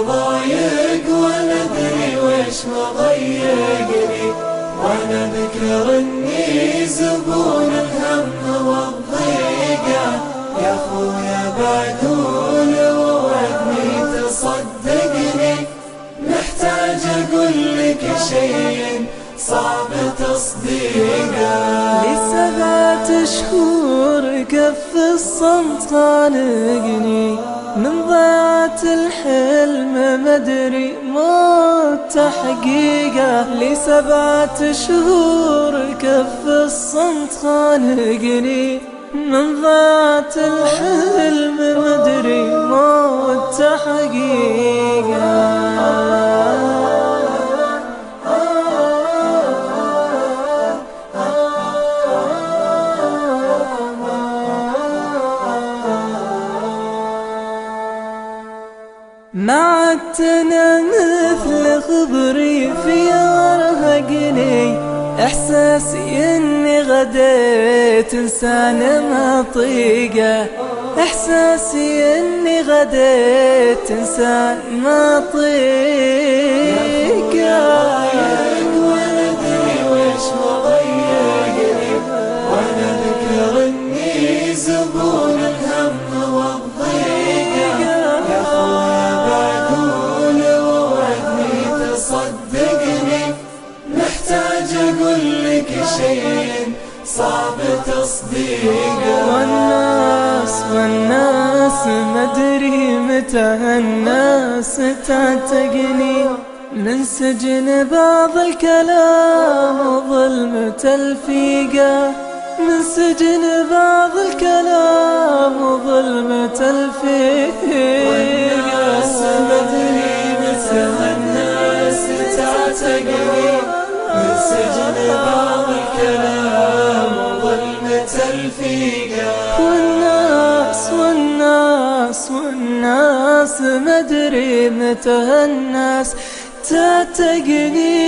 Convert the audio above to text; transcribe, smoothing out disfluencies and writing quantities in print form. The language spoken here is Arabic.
ضايق ولا ادري وش مضيقني، وانا اذكر اني زبون الهم والضيقة. يا خويا بعدول ووعدني تصدقني، محتاج اقول لك شيء صعب تصديقه. لي 7 شهور كف الصمت خانقني، من ضيعة الحلم مدري موت حقيقة. لي 7 شهور كف الصمت خانقني، من ضيعة الحلم مدري موت حقيقة. ما عدت انا مثل خبري في ارهقني، احساسي اني غديت انسان ما طيقه. احساسي اني غديت انسان ما طيقه. وانا ادري وش مضيقني، وانا اذكر اني زبون الهم والضيقه. يا خويا بعدول ووعدني تصدقني، محتاج اقول لك شيء صعب تصديقه. والناس مدري متى الناس تعتقني، من سجن بعض الكلام وظلمة الفيقة. من سجن بعض الكلام وظلمة الفيقة. والناس مدري متى الناس تعتقني، من سجن بعض الكلام وظلمة الفيقة. والناس مدري متى الناس تعتقني.